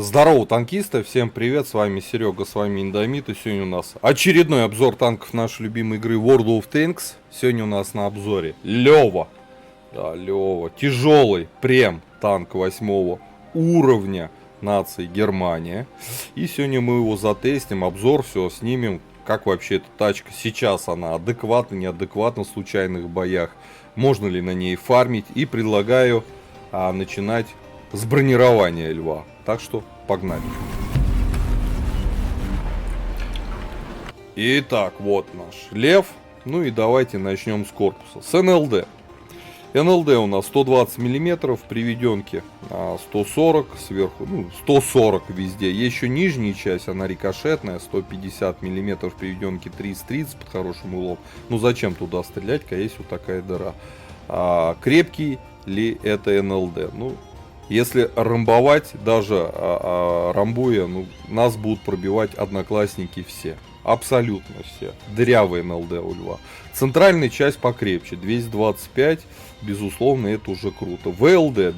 Здорово, танкисты, всем привет, с вами Серега, с вами Индомит, и сегодня у нас очередной обзор танков нашей любимой игры World of Tanks. Сегодня у нас на обзоре Лева, да, Лева, тяжелый прем танк 8 уровня нации Германия. И сегодня мы его затестим, обзор, все снимем, как вообще эта тачка сейчас, она адекватна, неадекватна в случайных боях, можно ли на ней фармить, и предлагаю начинать с бронирования Льва. Так что погнали. Итак, вот наш Лев. Ну и давайте начнем с корпуса. С НЛД. НЛД у нас 120 мм, приведенки 140 сверху, 140 везде. Есть еще нижняя часть, она рикошетная, 150 мм, приведенки 330 под хорошим углом. Ну зачем туда стрелять, когда есть вот такая дыра. Крепкий ли это НЛД? Ну, если рамбовать, даже рамбуя, нас будут пробивать одноклассники все. Абсолютно все. Дырявый НЛД у Льва. Центральная часть покрепче. 225. Безусловно, это уже круто. ВЛД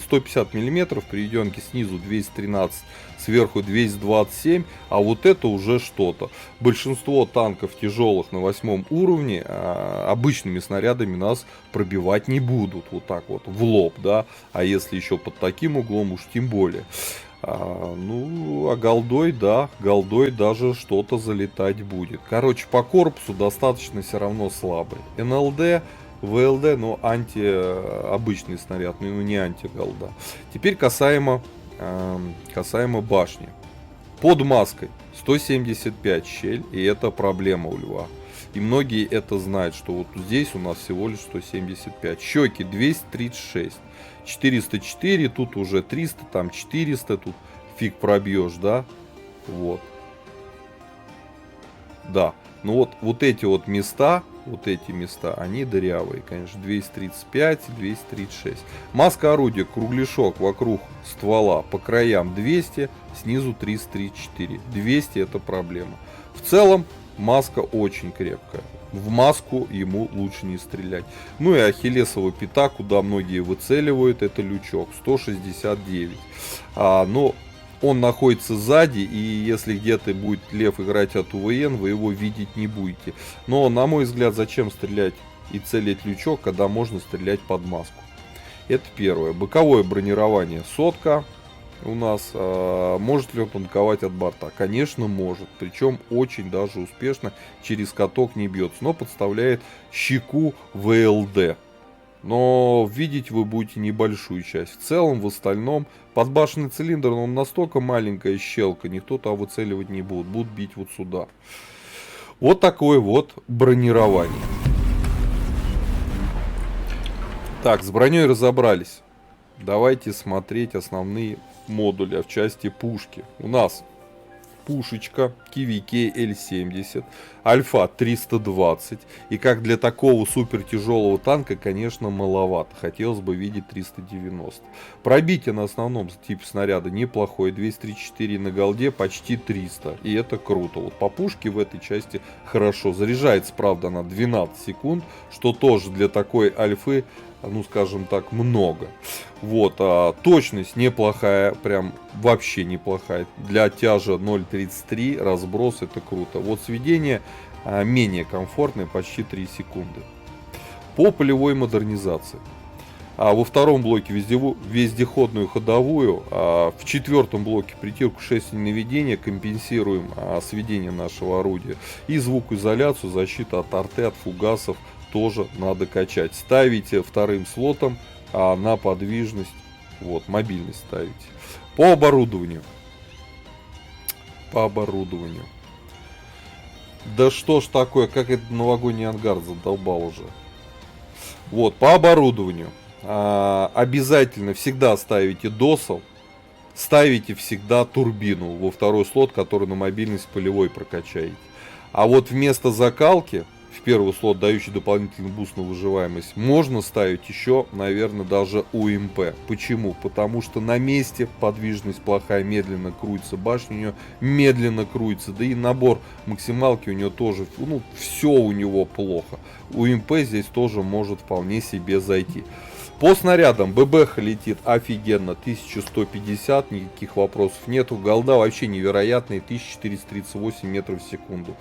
150 мм. Приведенки снизу 213. Сверху 227. А вот это уже что-то. Большинство танков тяжелых на 8 уровне обычными снарядами нас пробивать не будут. Вот так вот в лоб, да. А если еще под таким углом, уж тем более. А голдой, да, голдой даже что-то залетать будет. Короче, по корпусу достаточно все равно слабый. НЛД, ВЛД, но обычный снаряд, но не анти-голда. Теперь касаемо башни. Под маской 175 щель, и это проблема у Льва. И многие это знают, что вот здесь у нас всего лишь 175. Щеки 236. 404, тут уже 300, там 400, тут фиг пробьешь, да? Вот. Да. Ну вот эти места, они дырявые, конечно, 235, 236. Маска орудия, кругляшок вокруг ствола, по краям 200, снизу 334. 200 это проблема. В целом, маска очень крепкая. В маску ему лучше не стрелять. Ну и ахиллесова пята, куда многие выцеливают, это лючок 169. Но он находится сзади, и если где-то будет Лев играть от УВН, вы его видеть не будете. Но, на мой взгляд, зачем стрелять и целить лючок, когда можно стрелять под маску? Это первое. Боковое бронирование сотка. У нас может ли он танковать от борта? Конечно, может. Причем очень даже успешно, через каток не бьется. Но подставляет щеку ВЛД. Но видеть вы будете небольшую часть. В целом, в остальном, подбашенный цилиндр, он настолько маленькая щелка, никто там выцеливать не будет. Будут бить вот сюда. Вот такое вот бронирование. Так, с броней разобрались. Давайте смотреть основные модуля в части пушки. У нас пушечка KVK L70, Альфа 320. И как для такого супер тяжелого танка, конечно, маловато. Хотелось бы видеть 390. Пробитие на основном типе снаряда неплохое. 234 на голде, почти 300. И это круто. Вот по пушке в этой части хорошо. Заряжается, правда, на 12 секунд, что тоже для такой альфы, скажем так, много. Вот, точность неплохая, прям вообще неплохая. Для тяжа 0.33, разброс, это круто. Вот сведение менее комфортное, почти 3 секунды. По полевой модернизации. Во втором блоке вездеходную ходовую, в четвертом блоке притирку шестерни наведения, компенсируем сведение нашего орудия. И звукоизоляцию, защита от арты, от фугасов тоже надо качать. Ставите вторым слотом на подвижность, вот, мобильность ставите. По оборудованию. Да что ж такое, как этот новогодний ангар задолбал уже. Вот, по оборудованию. Обязательно всегда ставите досол. Ставите всегда турбину во второй слот, который на мобильность полевой прокачаете. А вот вместо закалки, в первый слот, дающий дополнительный буст на выживаемость, можно ставить еще, наверное, даже УМП. Почему? Потому что на месте подвижность плохая, медленно крутится, башня у нее медленно крутится, да и набор максималки у нее тоже, все у него плохо. УМП здесь тоже может вполне себе зайти. По снарядам ББХ летит офигенно, 1150, никаких вопросов нету. Голда вообще невероятная, 1438 метров в секунду.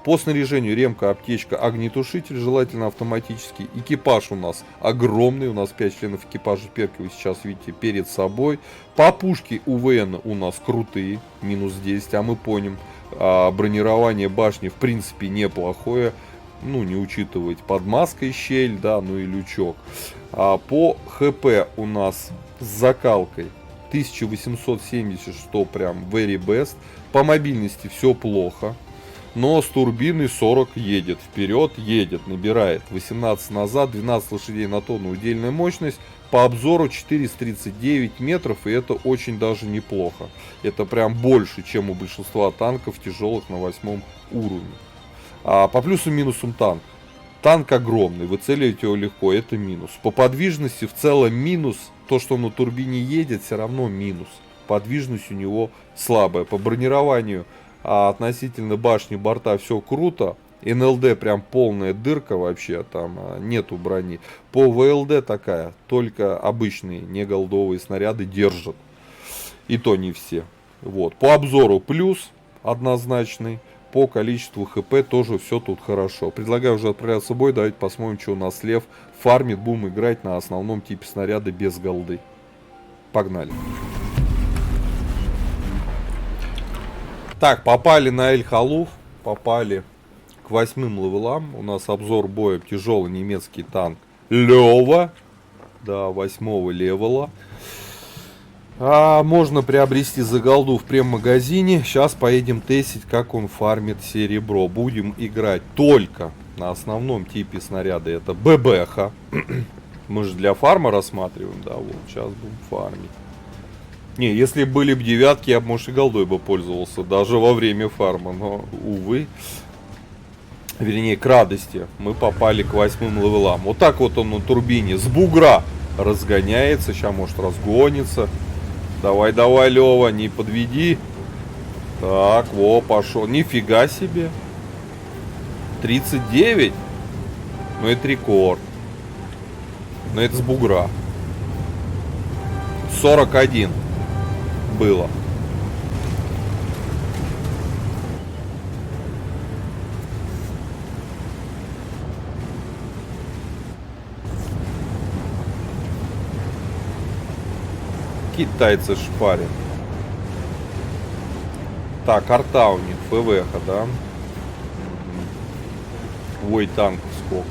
По снаряжению ремка, аптечка, огнетушитель, желательно автоматический. Экипаж у нас огромный, у нас 5 членов экипажа Перки, вы сейчас видите перед собой. По пушке УВН у нас крутые, минус 10, а мы помним, бронирование башни в принципе неплохое. Ну, не учитывать под маской щель, да, ну и лючок. По ХП у нас с закалкой 1870, что прям very best. По мобильности все плохо. Но с турбиной 40 едет, вперед едет, набирает 18 назад, 12 лошадей на тонну удельная мощность. По обзору 439 метров, и это очень даже неплохо. Это прям больше, чем у большинства танков тяжелых на 8 уровне. По плюсам и минусам танк. Танк огромный, выцеливать его легко, это минус. По подвижности в целом минус. То, что он на турбине едет, все равно минус. Подвижность у него слабая. По бронированию относительно башни, борта все круто. НЛД прям полная дырка вообще, там нету брони. По ВЛД такая, только обычные, не голдовые снаряды держат. И то не все. Вот. По обзору плюс однозначный. По количеству ХП тоже все тут хорошо. Предлагаю уже отправляться в бой. Давайте посмотрим, что у нас Лев фармит. Будем играть на основном типе снаряда без голды. Погнали. Так, попали на Эль-Халуф. Попали к 8 левелам. У нас обзор боя тяжелый немецкий танк Лева. Да, 8 левела. Можно приобрести за голду в прем-магазине. Сейчас поедем тестить, как он фармит серебро. Будем играть только на основном типе снаряда. Это ББХ. Мы же для фарма рассматриваем. Да, вот сейчас будем фармить. Не, если были бы девятки, я бы, может, и голдой бы пользовался. Даже во время фарма. Но, увы. Вернее, к радости. Мы попали к 8 левелам. Вот так вот он на турбине с бугра разгоняется. Сейчас, может, разгонится. Давай, давай, Лева, не подведи. Так, во, пошел. Нифига себе. 39. Ну, это рекорд. Но это с бугра. 41 было. Китайцы шпарят. Так, арта у них, ФВХ, да? Ой, танков сколько.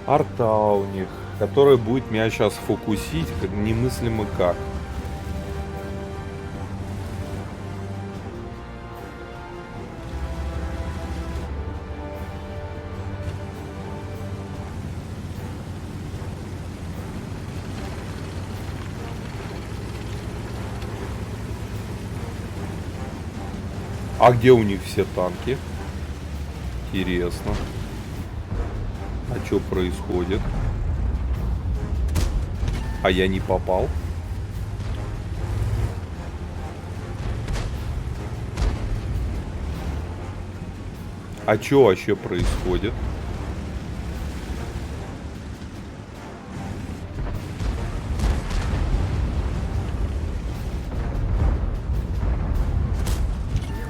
Арта у них, которая будет меня сейчас фокусить, как немыслимо как. А где у них все танки? Интересно. А что происходит? А я не попал? А что вообще происходит?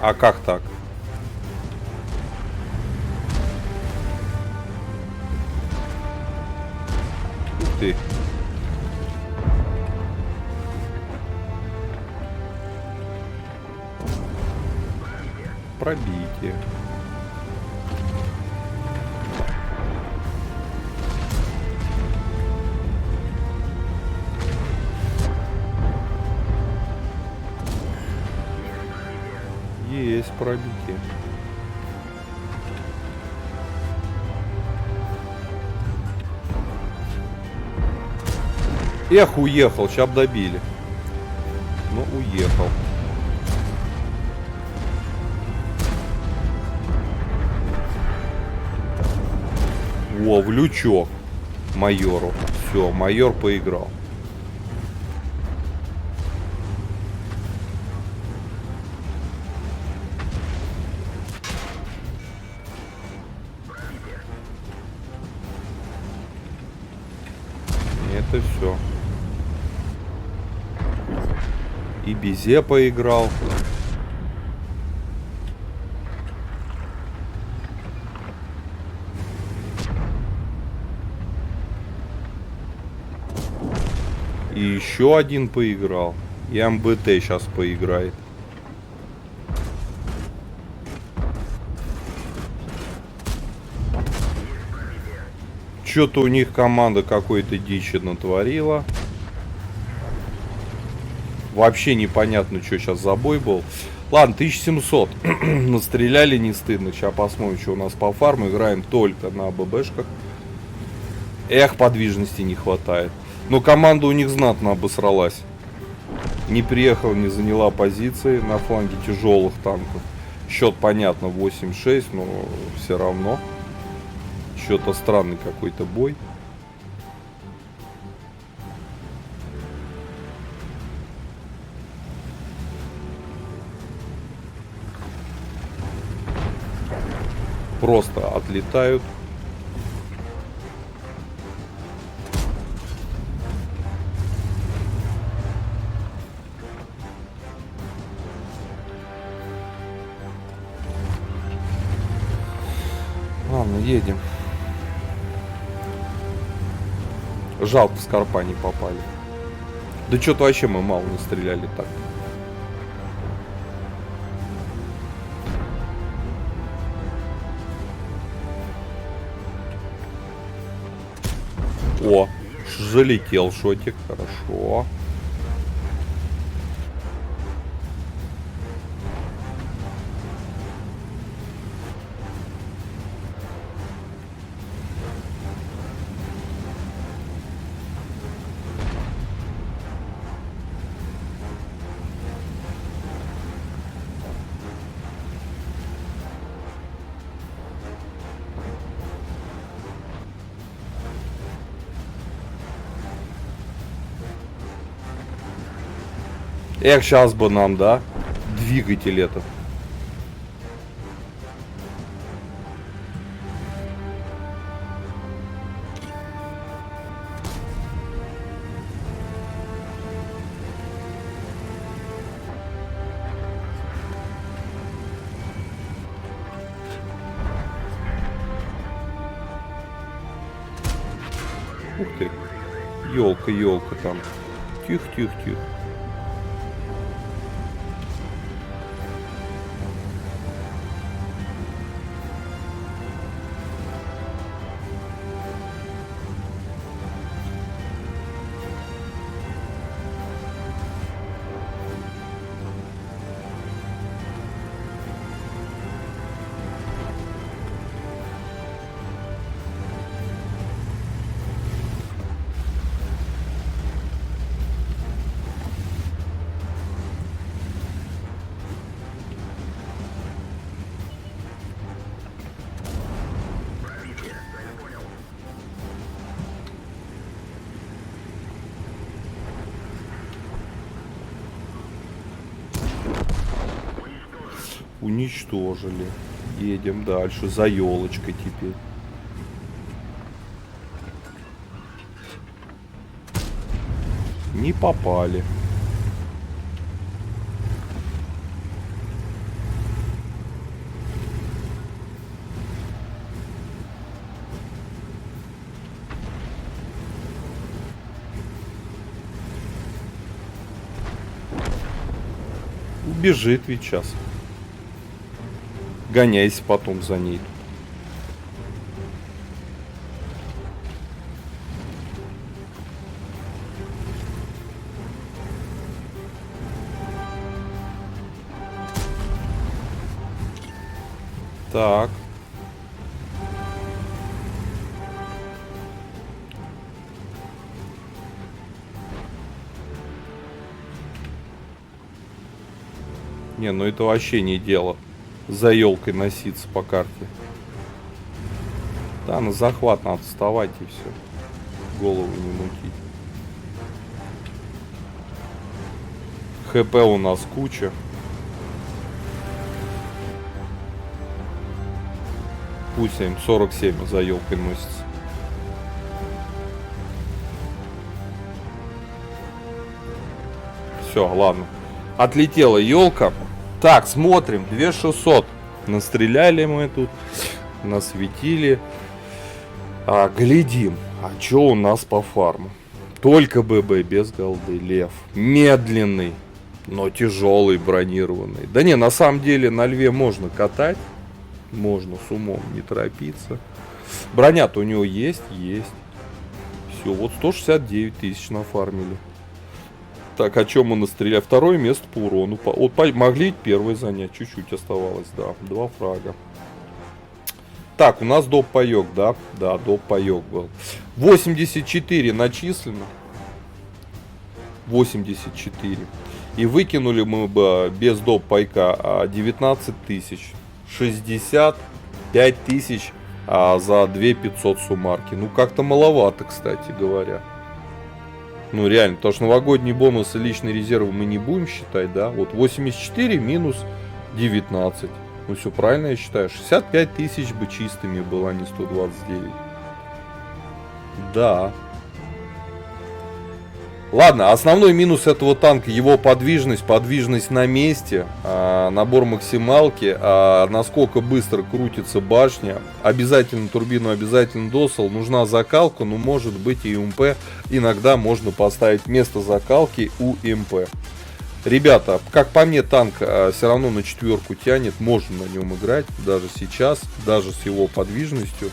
А как так? Ух ты. Пробитие. Есть пробитие. Эх, уехал, сейчас добили. Ну, уехал. О, в лючок майору. Все, майор поиграл. это все. И Бизе поиграл. И еще один поиграл. И МБТ сейчас поиграет. Что-то у них команда какой-то дичи натворила. Вообще непонятно, что сейчас за бой был. Ладно, 1700. Настреляли, не стыдно. Сейчас посмотрим, что у нас по фарму. Играем только на ББшках. Эх, подвижности не хватает. Но команда у них знатно обосралась. Не приехала, не заняла позиции на фланге тяжелых танков. Счет, понятно, 8-6, но все равно. Что-то странный какой-то бой. Просто отлетают. Ладно, едем. Жалко, в Скорпа не попали. Да что-то вообще мы мало настреляли так. О, залетел шотик, хорошо. Эх, сейчас бы нам, да? Двигатель этот. Ух ты. Елка там. Тихо. Уничтожили. Едем дальше. За елочкой теперь. Не попали. Убежит ведь сейчас. Гоняйся потом за ней. Так. Не, ну это вообще не дело. За елкой носиться по карте. Да, на захват надо вставать и все. Голову не мутить. ХП у нас куча. Пусть им 47 за елкой носится. Все, ладно. Отлетела елка. Так, смотрим. 2600. Настреляли мы тут. Насветили. Глядим. А что у нас по фарму? Только ББ, без голды. Лев. Медленный, но тяжелый, бронированный. Да не, на самом деле на льве можно катать. Можно с умом, не торопиться. Броня-то у него есть. Все, вот 169 тысяч нафармили. Так, о чем мы настреляли? Второе место по урону. Вот могли первое занять. Чуть-чуть оставалось, да. 2 фрага. Так, у нас доп-паёк, да? Да, доп-паёк был. 84 начислено. 84. И выкинули мы бы без доп-пайка 19 тысяч. 65 тысяч за 2500 суммарки. Ну, как-то маловато, кстати говоря. Ну, реально, потому что новогодние бонусы, личные резервы мы не будем считать, да? Вот 84 минус 19. Ну, все правильно я считаю. 65 тысяч бы чистыми было, а не 129. Да. Ладно, основной минус этого танка — его подвижность на месте, набор максималки, насколько быстро крутится башня, обязательно турбину, обязательно досел, нужна закалка, но может быть и УМП, иногда можно поставить вместо закалки у УМП. Ребята, как по мне, танк все равно на 4 тянет, можно на нем играть, даже сейчас, даже с его подвижностью.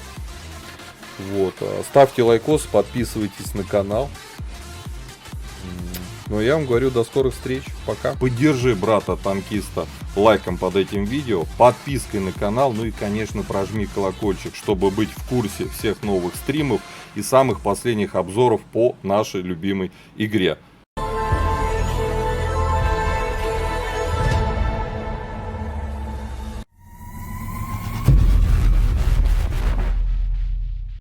Вот, ставьте лайкос, подписывайтесь на канал. Ну, я вам говорю, до скорых встреч. Пока. Поддержи брата-танкиста лайком под этим видео, подпиской на канал, ну и, конечно, прожми колокольчик, чтобы быть в курсе всех новых стримов и самых последних обзоров по нашей любимой игре.